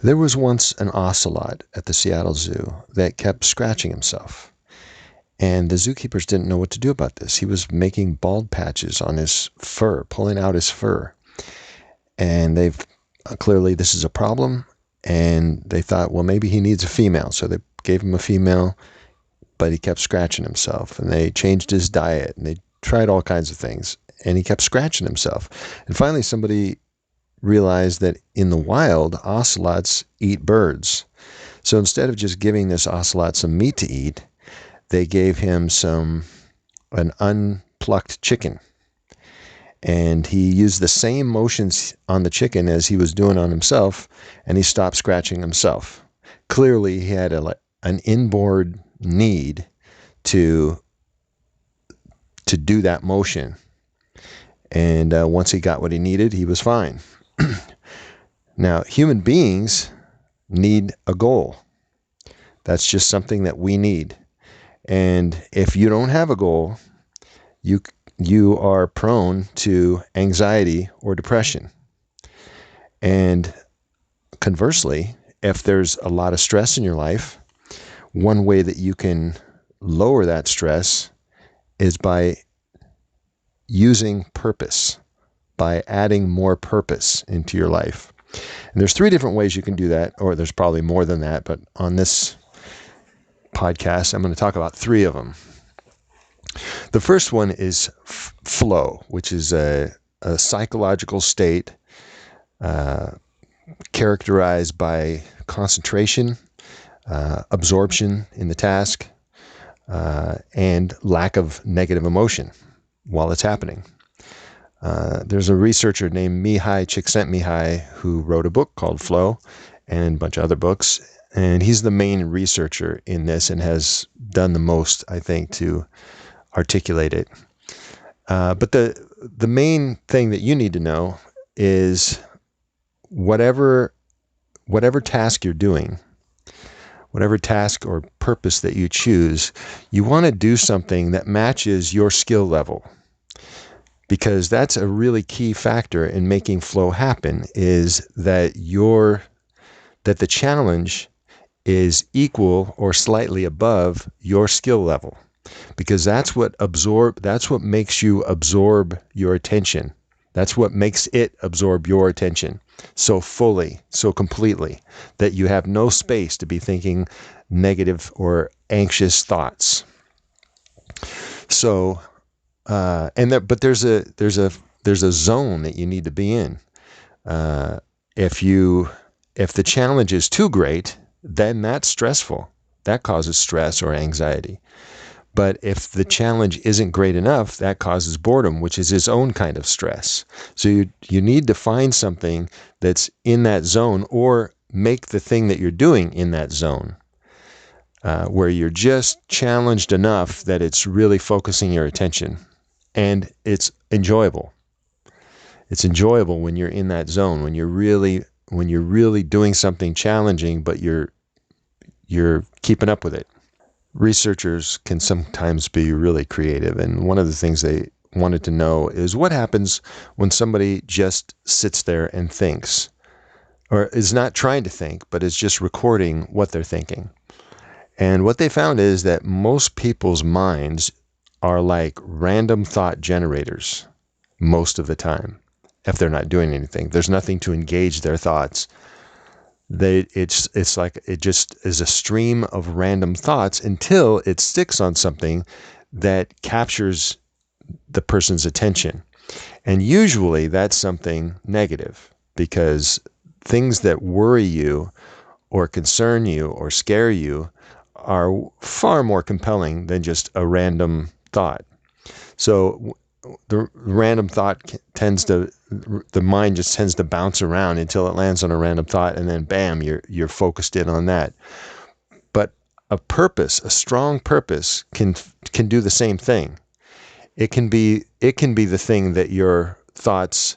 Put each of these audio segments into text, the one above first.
There was once an ocelot at the Seattle Zoo that kept scratching himself. And the zookeepers didn't know what to do about this. He was making bald patches on his fur, pulling out his fur. And they've clearly this is a problem. And they thought, well, maybe he needs a female. So they gave him a female, but he kept scratching himself. And they changed his diet and they tried all kinds of things. And he kept scratching himself. And finally, somebody realized that in the wild, ocelots eat birds. So instead of just giving this ocelot some meat to eat, they gave him an unplucked chicken. And he used the same motions on the chicken as he was doing on himself, and he stopped scratching himself. Clearly, he had an inborn need to do that motion. And once he got what he needed, he was fine. Now, human beings need a goal. That's just something that we need. And if you don't have a goal, you are prone to anxiety or depression. And conversely, if there's a lot of stress in your life, one way that you can lower that stress is by using purpose, by adding more purpose into your life. And there's 3 different ways you can do that, or there's probably more than that, but on this podcast, I'm going to talk about 3 of them. The first one is flow, which is a psychological state characterized by concentration, absorption in the task, and lack of negative emotion while it's happening. There's a researcher named Mihai Csikszentmihalyi who wrote a book called Flow and a bunch of other books. And he's the main researcher in this and has done the most, I think, to articulate it. But the main thing that you need to know is whatever task you're doing, whatever task or purpose that you choose, you want to do something that matches your skill level. Because that's a really key factor in making flow happen, is that the challenge is equal or slightly above your skill level. Because that's what makes you absorb your attention. That's what makes it absorb your attention so fully, so completely, that you have no space to be thinking negative or anxious thoughts. So, but there's a zone that you need to be in. If the challenge is too great, then that's stressful. That causes stress or anxiety. But if the challenge isn't great enough, that causes boredom, which is its own kind of stress. So you need to find something that's in that zone, or make the thing that you're doing in that zone, where you're just challenged enough that it's really focusing your attention. And it's enjoyable. It's enjoyable when you're in that zone, when you're really doing something challenging, but you're keeping up with it. Researchers can sometimes be really creative, and one of the things they wanted to know is what happens when somebody just sits there and thinks, or is not trying to think, but is just recording what they're thinking. And what they found is that most people's minds are like random thought generators most of the time. If they're not doing anything, there's nothing to engage their thoughts. It's like it just is a stream of random thoughts until it sticks on something that captures the person's attention. And usually that's something negative, because things that worry you or concern you or scare you are far more compelling than just a random thought. So the random thought the mind just tends to bounce around until it lands on a random thought, and then bam, you're focused in on that. But a strong purpose can do the same thing. It can be the thing that your thoughts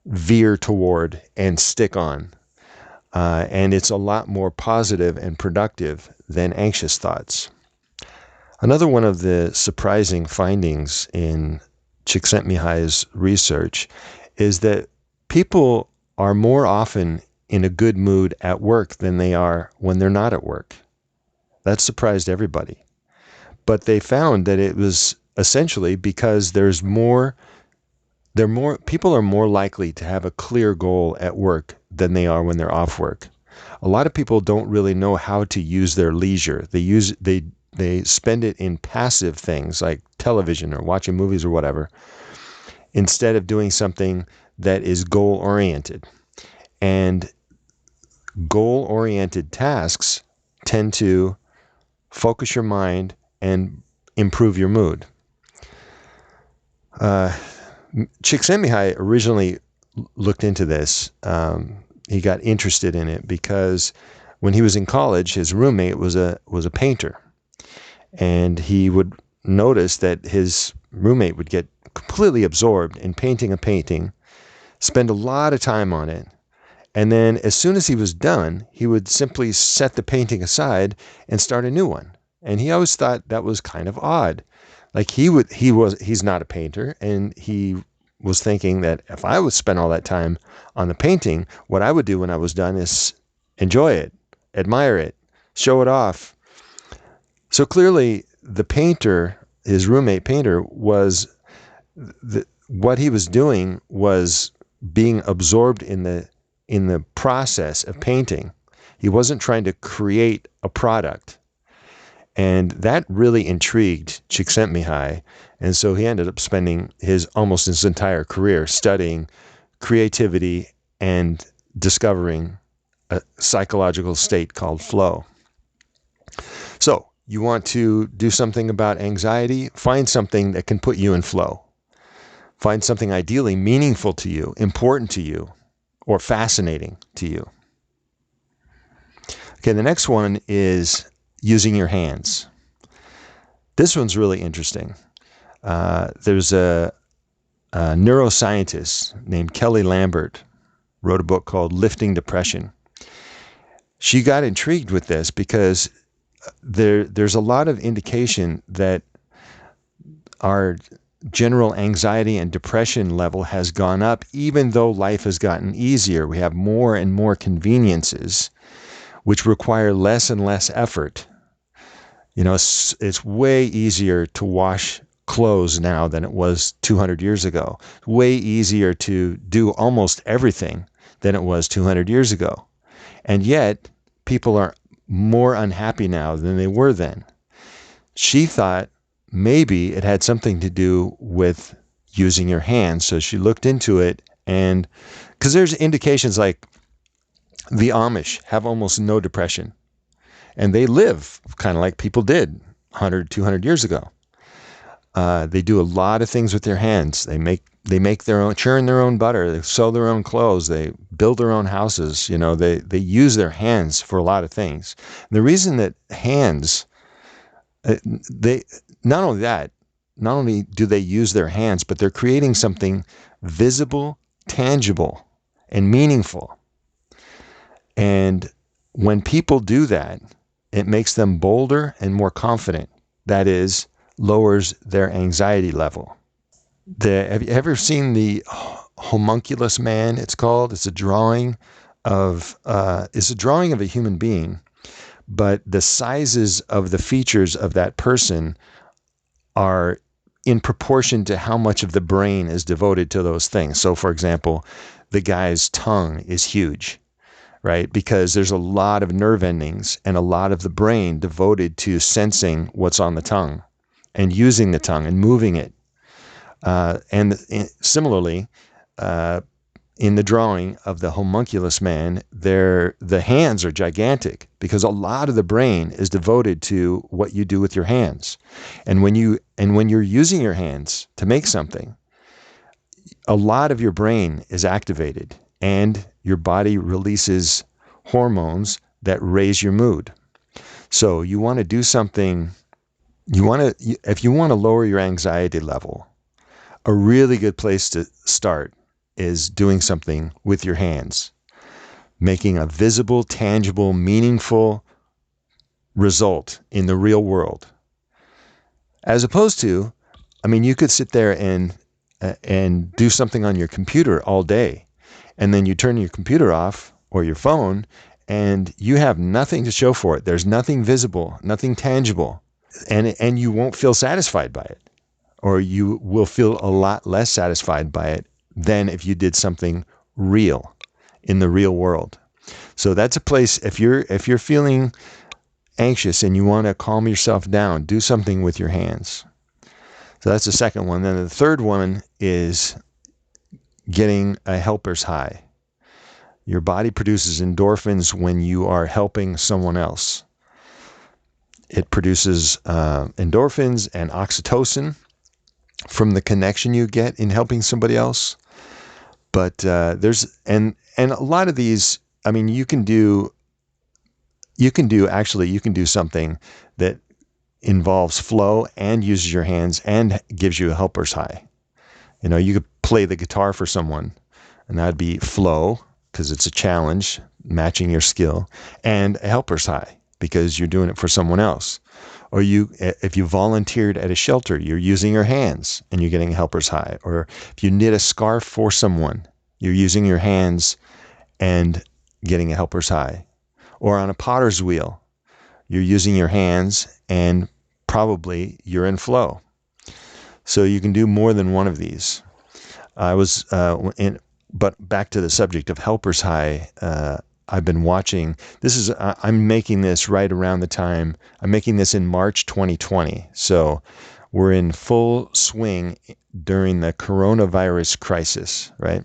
veer toward and stick on. And it's a lot more positive and productive than anxious thoughts. Another one of the surprising findings in Csikszentmihalyi's research is that people are more often in a good mood at work than they are when they're not at work. That surprised everybody. But they found that it was essentially because people are more likely to have a clear goal at work than they are when they're off work. A lot of people don't really know how to use their leisure. They spend it in passive things like television or watching movies or whatever, instead of doing something that is goal oriented. And goal oriented tasks tend to focus your mind and improve your mood. Csikszentmihalyi originally looked into this. He got interested in it because when he was in college, his roommate was a painter, and he would notice that his roommate would get completely absorbed in painting a painting, spend a lot of time on it, and then as soon as he was done, he would simply set the painting aside and start a new one. And he always thought that was kind of odd. Like he's not a painter, and he was thinking that if I would spend all that time on the painting, what I would do when I was done is enjoy it, admire it, show it off. So clearly the painter, his roommate painter, what he was doing was being absorbed in the process of painting. He wasn't trying to create a product. And that really intrigued Csikszentmihalyi. And so he ended up spending almost his entire career studying creativity and discovering a psychological state called flow. So you want to do something about anxiety? Find something that can put you in flow. Find something ideally meaningful to you, important to you, or fascinating to you. Okay, the next one is using your hands. This one's really interesting. There's a neuroscientist named Kelly Lambert, wrote a book called Lifting Depression. She got intrigued with this because there's a lot of indication that our general anxiety and depression level has gone up, even though life has gotten easier. We have more and more conveniences, which require less and less effort. You know, it's way easier to wash clothes now than it was 200 years ago. Way easier to do almost everything than it was 200 years ago. And yet, people are more unhappy now than they were then. She thought maybe it had something to do with using your hands. So she looked into it, and because there's indications like the Amish have almost no depression, and they live kind of like people did 100, 200 years ago. They do a lot of things with their hands. They make their own, churn their own butter. They sew their own clothes. They build their own houses. You know, they use their hands for a lot of things. And the reason that hands, not only do they use their hands, but they're creating something visible, tangible, and meaningful. And when people do that, it makes them bolder and more confident. That is, lowers their anxiety level. Have you ever seen the homunculus man? It's called. It's a drawing of a human being, but the sizes of the features of that person are in proportion to how much of the brain is devoted to those things. So, for example, the guy's tongue is huge, right? Because there's a lot of nerve endings and a lot of the brain devoted to sensing what's on the tongue and using the tongue and moving it. And similarly, in the drawing of the homunculus man, the hands are gigantic because a lot of the brain is devoted to what you do with your hands. And when you're using your hands to make something, a lot of your brain is activated, and your body releases hormones that raise your mood. So you want to do something. If you want to lower your anxiety level, a really good place to start is doing something with your hands, making a visible, tangible, meaningful result in the real world. As opposed to, you could sit there and do something on your computer all day, and then you turn your computer off or your phone, and you have nothing to show for it. There's nothing visible, nothing tangible, and you won't feel satisfied by it, or you will feel a lot less satisfied by it than if you did something real in the real world. So that's a place, if you're feeling anxious and you want to calm yourself down, do something with your hands. So that's the second one. Then the third one is getting a helper's high. Your body produces endorphins when you are helping someone else. It produces endorphins and oxytocin from the connection you get in helping somebody else. But there's and a lot of these. I mean, you can do something that involves flow and uses your hands and gives you a helper's high. You know, you could play the guitar for someone, and that'd be flow because it's a challenge, matching your skill, and a helper's high because you're doing it for someone else. Or if you volunteered at a shelter, you're using your hands and you're getting a helper's high. Or if you knit a scarf for someone, you're using your hands and getting a helper's high. Or on a potter's wheel, you're using your hands and probably you're in flow. So you can do more than one of these. But back to the subject of helper's high, I've been watching. I'm making this right around the time. I'm making this in March 2020. So we're in full swing during the coronavirus crisis, right?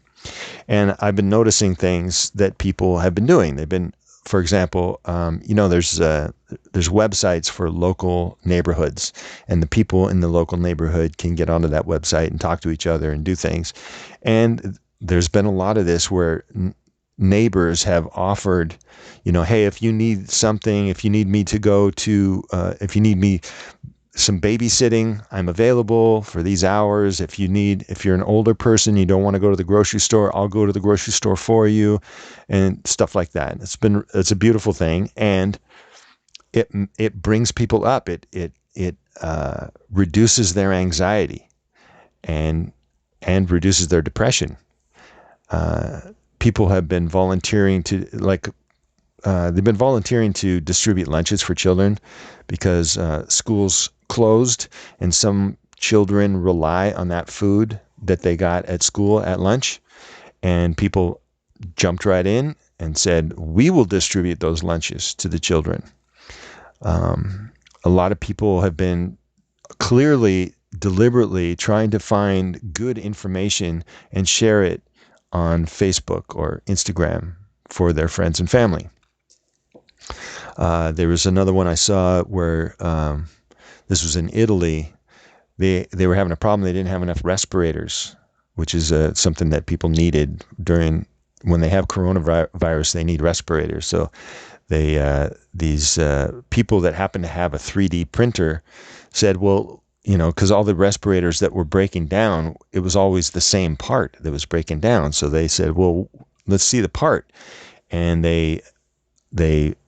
And I've been noticing things that people have been doing. They've been, for example, there's websites for local neighborhoods, and the people in the local neighborhood can get onto that website and talk to each other and do things. And there's been a lot of this where neighbors have offered, hey, if you need something, if you need me to go to, if you need me some babysitting, I'm available for these hours. If you're an older person, you don't want to go to the grocery store, I'll go to the grocery store for you, and stuff like that. It's a beautiful thing, and it brings people up. It reduces their anxiety and reduces their depression. People have been volunteering to they've been volunteering to distribute lunches for children because schools closed, and some children rely on that food that they got at school at lunch. And people jumped right in and said, we will distribute those lunches to the children. A lot of people have been clearly, deliberately trying to find good information and share it on Facebook or Instagram for their friends and family. There was another one I saw where this was in Italy. They were having a problem. They didn't have enough respirators, which is something that people needed when they have coronavirus. They need respirators. So these people that happen to have a 3D printer said, well, because all the respirators that were breaking down, it was always the same part that was breaking down. So they said, well, let's see the part. And they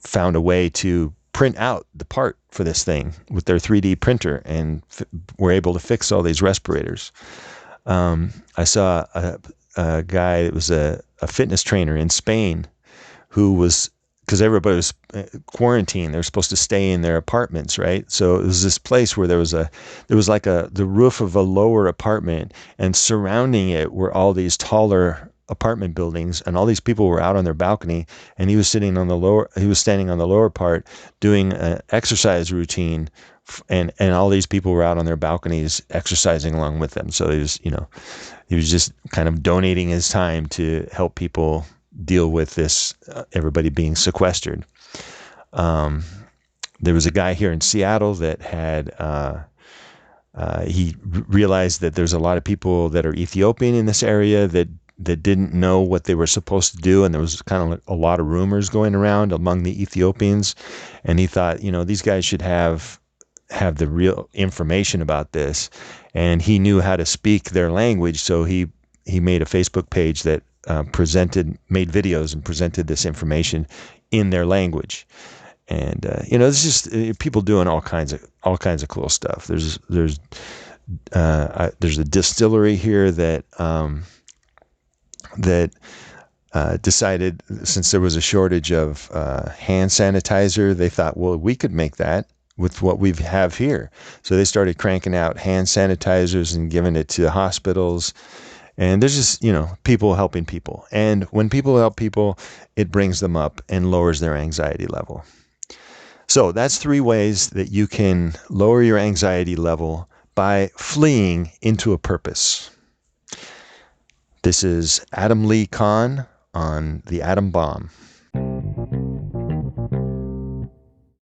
found a way to print out the part for this thing with their 3D printer, and were able to fix all these respirators. I saw a guy that was a fitness trainer in Spain who was, because everybody was quarantined, they were supposed to stay in their apartments, right? So it was this place where there was like the roof of a lower apartment, and surrounding it were all these taller apartment buildings, and all these people were out on their balcony, and he was standing on the lower part doing an exercise routine, and all these people were out on their balconies exercising along with them. So he was just kind of donating his time to help people deal with this, everybody being sequestered. There was a guy here in Seattle that had he realized that there's a lot of people that are Ethiopian in this area that didn't know what they were supposed to do, and there was kind of like a lot of rumors going around among the Ethiopians, and he thought, these guys should have the real information about this, and he knew how to speak their language, so he made a Facebook page that made videos and presented this information in their language. And it's just people doing all kinds of cool stuff. There's a distillery here that decided, since there was a shortage of hand sanitizer, they thought, well, we could make that with what we have here. So they started cranking out hand sanitizers and giving it to hospitals. And there's just, people helping people. And when people help people, it brings them up and lowers their anxiety level. So that's 3 ways that you can lower your anxiety level by fleeing into a purpose. This is Adam Lee Kahn on the atom bomb.